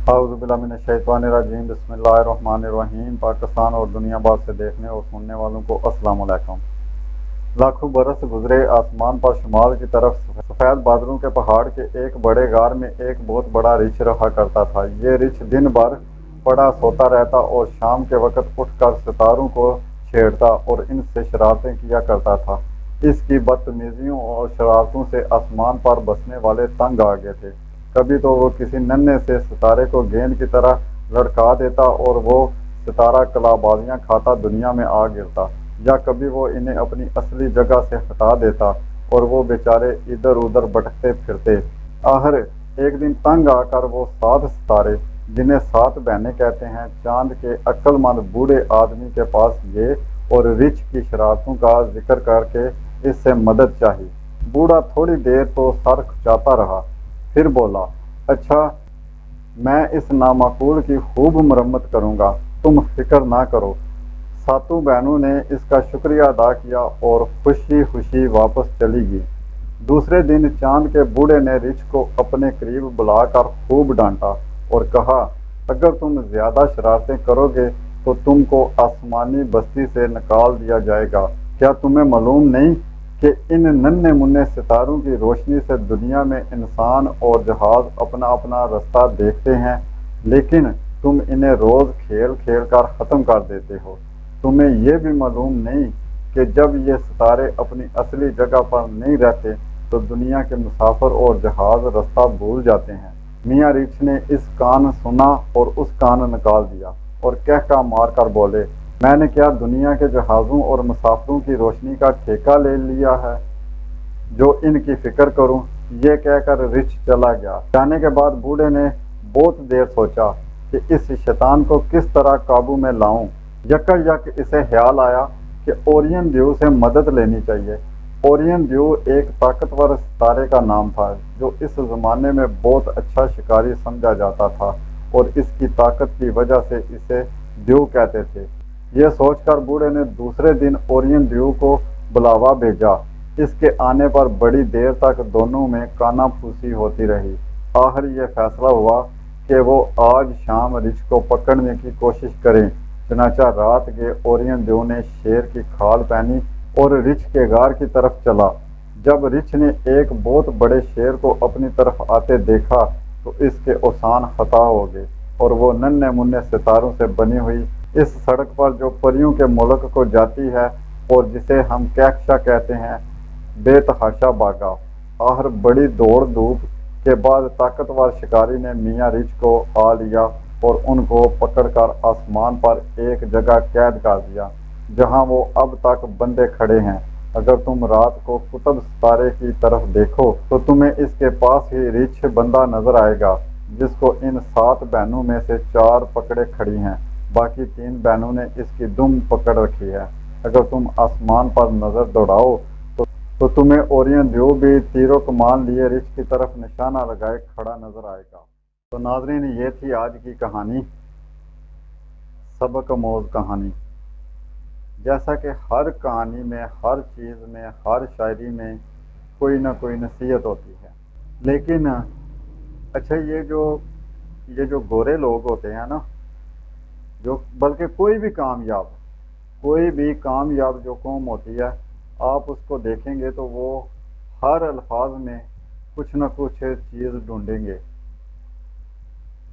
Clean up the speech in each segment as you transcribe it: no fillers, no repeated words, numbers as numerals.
اعوذ باللہ من الشیطان الرجیم، بسم اللہ الرحمن الرحیم۔ پاکستان اور دنیا بھر سے دیکھنے اور سننے والوں کو السلام علیکم۔ لاکھوں برس گزرے، آسمان پر شمال کی طرف سفید بادلوں کے پہاڑ کے ایک بڑے غار میں ایک بہت بڑا رچھ رہا کرتا تھا۔ یہ رچھ دن بھر پڑا سوتا رہتا اور شام کے وقت اٹھ کر ستاروں کو چھیڑتا اور ان سے شرارتیں کیا کرتا تھا۔ اس کی بدتمیزیوں اور شرارتوں سے آسمان پر بسنے والے تنگ آ گئے تھے۔ کبھی تو وہ کسی ننھے سے ستارے کو گیند کی طرح لڑکا دیتا اور وہ ستارہ کلابازیاں کھاتا دنیا میں آ گرتا، یا کبھی وہ انہیں اپنی اصلی جگہ سے ہٹا دیتا اور وہ بیچارے ادھر ادھر بھٹکتے پھرتے۔ آخر ایک دن تنگ آ کر وہ 7 ستارے، جنہیں 7 بہنیں کہتے ہیں، چاند کے عقل مند بوڑھے آدمی کے پاس گئے اور رچھ کی شرارتوں کا ذکر کر کے اس سے مدد چاہی۔ بوڑھا تھوڑی دیر تو سر کھچاتا رہا، پھر بولا، اچھا، میں اس نامعقول کی خوب مرمت کروں گا، تم فکر نہ کرو۔ 7 بہنوں نے اس کا شکریہ ادا کیا اور خوشی خوشی واپس چلی گئی۔ دوسرے دن چاند کے بوڑھے نے رچھ کو اپنے قریب بلا کر خوب ڈانٹا اور کہا، اگر تم زیادہ شرارتیں کرو گے تو تم کو آسمانی بستی سے نکال دیا جائے گا۔ کیا تمہیں معلوم نہیں کہ ان ننھے منھے ستاروں کی روشنی سے دنیا میں انسان اور جہاز اپنا اپنا رستہ دیکھتے ہیں، لیکن تم انہیں روز کھیل کھیل کر ختم کر دیتے ہو۔ تمہیں یہ بھی معلوم نہیں کہ جب یہ ستارے اپنی اصلی جگہ پر نہیں رہتے تو دنیا کے مسافر اور جہاز رستہ بھول جاتے ہیں۔ میاں رچھ نے اس کان سنا اور اس کان نکال دیا اور کہکہ مار کر بولے، میں نے کیا دنیا کے جہازوں اور مسافروں کی روشنی کا ٹھیکہ لے لیا ہے جو ان کی فکر کروں؟ یہ کہہ کر رچھ چلا گیا۔ جانے کے بعد بوڑھے نے بہت دیر سوچا کہ اس شیطان کو کس طرح قابو میں لاؤں۔ یکا یک اسے خیال آیا کہ اورین دیو سے مدد لینی چاہیے۔ اورین دیو ایک طاقتور ستارے کا نام تھا جو اس زمانے میں بہت اچھا شکاری سمجھا جاتا تھا اور اس کی طاقت کی وجہ سے اسے دیو کہتے تھے۔ یہ سوچ کر بوڑھے نے دوسرے دن اورین دیو کو بلاوا بھیجا۔ اس کے آنے پر بڑی دیر تک دونوں میں کانا پھوسی ہوتی رہی۔ آخر یہ فیصلہ ہوا کہ وہ آج شام رچھ کو پکڑنے کی کوشش کریں۔ چنانچہ رات گئے اورین دیو نے شیر کی کھال پہنی اور رچھ کے غار کی طرف چلا۔ جب رچھ نے ایک بہت بڑے شیر کو اپنی طرف آتے دیکھا تو اس کے اوسان خطا ہو گئے اور وہ ننھے منھے ستاروں سے بنی ہوئی اس سڑک پر جو پریوں کے ملک کو جاتی ہے اور جسے ہم کہکشاں کہتے ہیں، بے تحاشا بھاگا۔ آخر بڑی دوڑ دھوپ کے بعد طاقتور شکاری نے میاں رچھ کو آ لیا اور ان کو پکڑ کر آسمان پر ایک جگہ قید کر دیا جہاں وہ اب تک بندھے کھڑے ہیں۔ اگر تم رات کو قطب ستارے کی طرف دیکھو تو تمہیں اس کے پاس ہی رچھ بندھا نظر آئے گا جس کو ان 7 بہنوں میں سے 4 پکڑے کھڑی ہیں، باقی 3 بہنوں نے اس کی دم پکڑ رکھی ہے۔ اگر تم آسمان پر نظر دوڑاؤ تو تمہیں اورین دیو بھی تیر و کمان لیے رچھ کی طرف نشانہ لگائے کھڑا نظر آئے گا۔ تو ناظرین، یہ تھی آج کی کہانی، سبق آموز کہانی۔ جیسا کہ ہر کہانی میں، ہر چیز میں، ہر شاعری میں کوئی نہ کوئی نصیحت ہوتی ہے، لیکن اچھا یہ جو گورے لوگ ہوتے ہیں نا، جو بلکہ کوئی بھی کامیاب جو قوم ہوتی ہے، آپ اس کو دیکھیں گے تو وہ ہر الفاظ میں کچھ نہ کچھ چیز ڈھونڈیں گے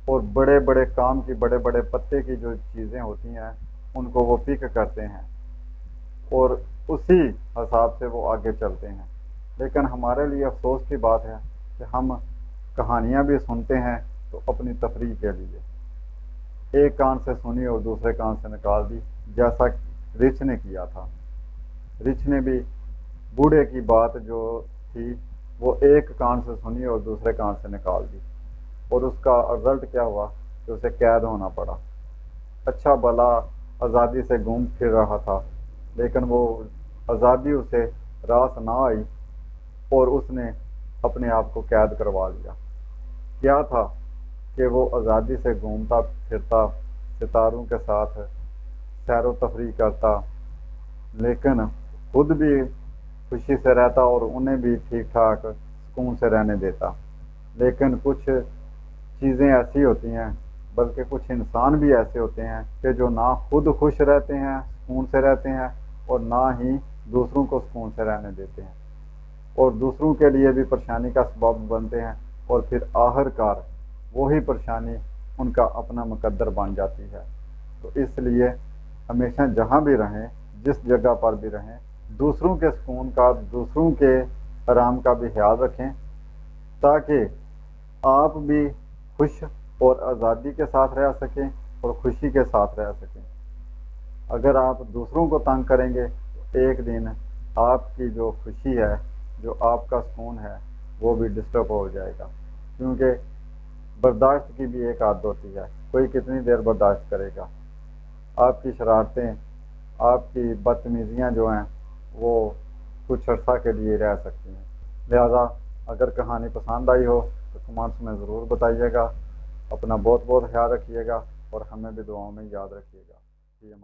اور بڑے بڑے کام کی، بڑے بڑے پتے کی جو چیزیں ہوتی ہیں ان کو وہ پک کرتے ہیں اور اسی حساب سے وہ آگے چلتے ہیں۔ لیکن ہمارے لیے افسوس کی بات ہے کہ ہم کہانیاں بھی سنتے ہیں تو اپنی تفریح کے لیے، ایک کان سے سنی اور دوسرے کان سے نکال دی، جیسا رچھ نے کیا تھا۔ رچھ نے بھی بوڑھے کی بات جو تھی وہ ایک کان سے سنی اور دوسرے کان سے نکال دی، اور اس کا رزلٹ کیا ہوا کہ اسے قید ہونا پڑا۔ اچھا بھلا آزادی سے گھوم پھر رہا تھا، لیکن وہ آزادی اسے راس نہ آئی اور اس نے اپنے آپ کو قید کروا لیا۔ کیا تھا کہ وہ آزادی سے گھومتا پھرتا، ستاروں کے ساتھ سیر و تفریح کرتا، لیکن خود بھی خوشی سے رہتا اور انہیں بھی ٹھیک ٹھاک سکون سے رہنے دیتا۔ لیکن کچھ چیزیں ایسی ہوتی ہیں، بلکہ کچھ انسان بھی ایسے ہوتے ہیں کہ جو نہ خود خوش رہتے ہیں، سکون سے رہتے ہیں، اور نہ ہی دوسروں کو سکون سے رہنے دیتے ہیں، اور دوسروں کے لیے بھی پریشانی کا سبب بنتے ہیں، اور پھر آخر کار وہی پریشانی ان کا اپنا مقدر بن جاتی ہے۔ تو اس لیے ہمیشہ جہاں بھی رہیں، جس جگہ پر بھی رہیں، دوسروں کے سکون کا، دوسروں کے آرام کا بھی خیال رکھیں، تاکہ آپ بھی خوش اور آزادی کے ساتھ رہ سکیں اور خوشی کے ساتھ رہ سکیں۔ اگر آپ دوسروں کو تنگ کریں گے تو ایک دن آپ کی جو خوشی ہے، جو آپ کا سکون ہے، وہ بھی ڈسٹرب ہو جائے گا، کیونکہ برداشت کی بھی ایک عادت ہوتی ہے، کوئی کتنی دیر برداشت کرے گا؟ آپ کی شرارتیں، آپ کی بدتمیزیاں جو ہیں وہ کچھ عرصہ کے لیے رہ سکتی ہیں۔ لہذا اگر کہانی پسند آئی ہو تو کمنٹس میں ضرور بتائیے گا۔ اپنا بہت بہت خیال رکھیے گا اور ہمیں بھی دعاؤں میں یاد رکھیے گا۔